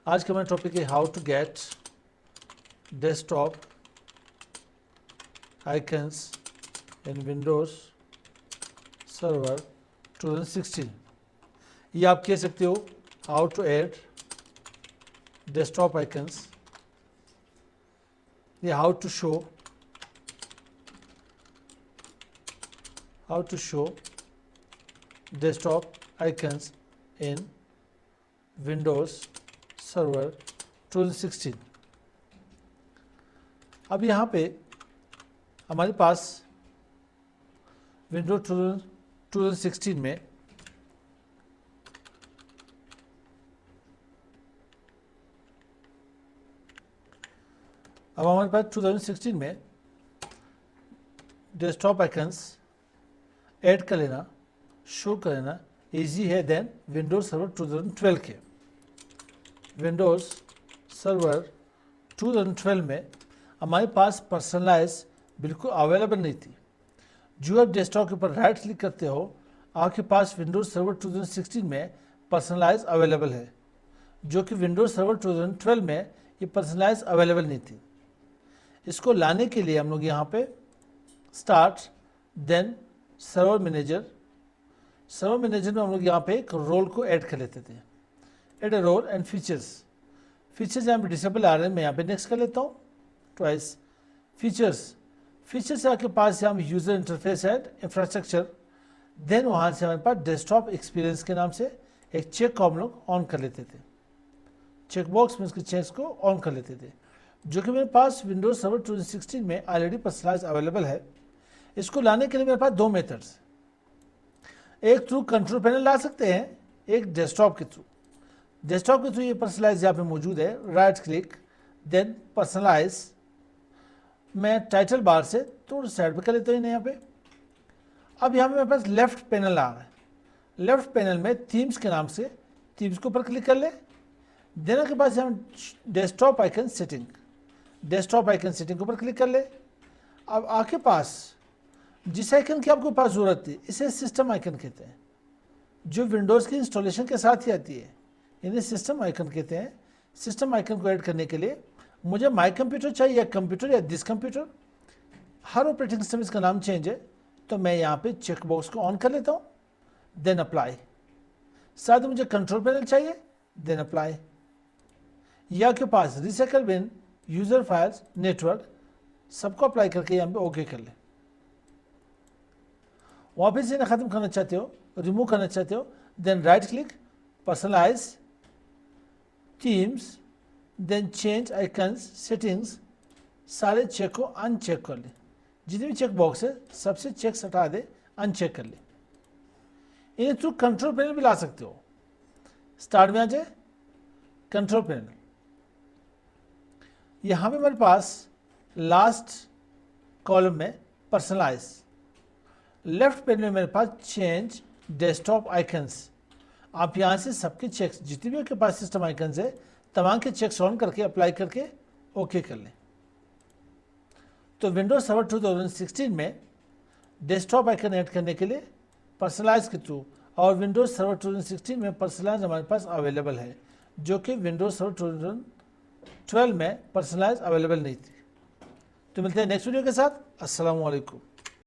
आज का हमारा टॉपिक है how to get desktop icons in Windows server 2016। ये आप कह सकते हो how to add desktop icons, ये how to show desktop icons in Windows Server 2016। अब यहाँ पे हमारे पास Windows 2016 में अब हमारे पास 2016 में डेस्कटॉप आइकन्स ऐड कर लेना, शो कर लेना ईजी है देन विंडोज सर्वर 2012 के। विंडोज सर्वर 2012 में हमारे पास पर्सनलाइज बिल्कुल अवेलेबल नहीं थी। जो आप डेस्कटॉप के ऊपर राइट क्लिक करते हो आपके पास विंडोज सर्वर 2016 में पर्सनलाइज अवेलेबल है, जो कि विंडोज सर्वर 2012 में ये पर्सनलाइज अवेलेबल नहीं थी। इसको लाने के लिए हम लोग यहाँ पे स्टार्ट देन सर्वर मैनेजर में हम लोग यहाँ पे एक रोल को ऐड कर लेते थे। Add a role and features यहाँ पे डिसेबल आ रहे हैं, मैं यहाँ पे नेक्स्ट कर लेता हूँ ट्वाइस। फीचर्स आपके पास यहाँ user interface and infrastructure, then वहाँ से हमारे पास डेस्कटॉप एक्सपीरियंस के नाम से एक चेक को हम लोग ऑन कर लेते थे। चेक बॉक्स में उसके चेक्स को ऑन कर लेते थे, जो कि मेरे पास विंडोज सर्वर 2016 में ऑलरेडी पर्सनलाइज अवेलेबल है। इसको लाने के लिए मेरे पास दो मेथड्स, एक थ्रू कंट्रोल पैनल ला सकते हैं, एक डेस्कटॉप के थ्रू ये पर्सनलाइज यहाँ पे मौजूद है। राइट क्लिक देन पर्सनलाइज, मैं टाइटल बार से थोड़ा साइड पे कर लेता हूँ यहाँ पे। अब यहाँ पे मेरे पास लेफ्ट पैनल आ रहा है। लेफ्ट पैनल में थीम्स के नाम से थीम्स के ऊपर क्लिक कर ले। देन के पास हम डेस्कटॉप आइकन सेटिंग के ऊपर क्लिक कर ले। अब आपके पास जिस आइकन की आपको पास ज़रूरत थी इसे सिस्टम आइकन कहते हैं, जो विंडोज़ की इंस्टॉलेशन के साथ ही आती है, इन्हें सिस्टम आइकन कहते हैं। सिस्टम आइकन को ऐड करने के लिए मुझे माई कंप्यूटर चाहिए या कंप्यूटर या this computer, her operating system इसका नाम चेंज है, तो मैं यहाँ पे चेक बॉक्स को ऑन कर लेता हूँ, देन अप्लाई। साथ ही मुझे कंट्रोल पैनल चाहिए, देन अप्लाई। या के पास recycle bin, user files, network, सबको अप्लाई करके यहाँ पे ओके कर ले। वापस इन्हें ख़त्म करना चाहते हो, रिमूव करना चाहते हो, then right click, personalize, themes, then change icons, settings, सारे चेक को अनचेक कर ले। जितने भी चेक बॉक्स है सबसे चेक हटा दे, अनचेक कर ले। इन्हें थ्रू कंट्रोल पैनल भी ला सकते हो। स्टार्ट में आ जाए कंट्रोल पैनल, यहाँ पे हमारे पास लास्ट कॉलम में पर्सनलाइज, लेफ्ट पैनल में मेरे पास चेंज डेस्कटॉप आइकन्स। आप यहाँ से सबके चेक्स जितने भी आपके पास सिस्टम आइकन्स है तमाम के चेक्स ऑन करके अप्लाई करके ओके कर लें। तो विंडोज सर्वर 2016 में डेस्कटॉप आइकन ऐड करने के लिए पर्सनलाइज के थ्रू, और विंडोज सर्वर 2016 में पर्सनलाइज हमारे पास अवेलेबल है, जो कि विंडोज सर्वर 2012 में पर्सनलाइज अवेलेबल नहीं थी। तो मिलते हैं नेक्स्ट वीडियो के साथ। अस्सलाम वालेकुम।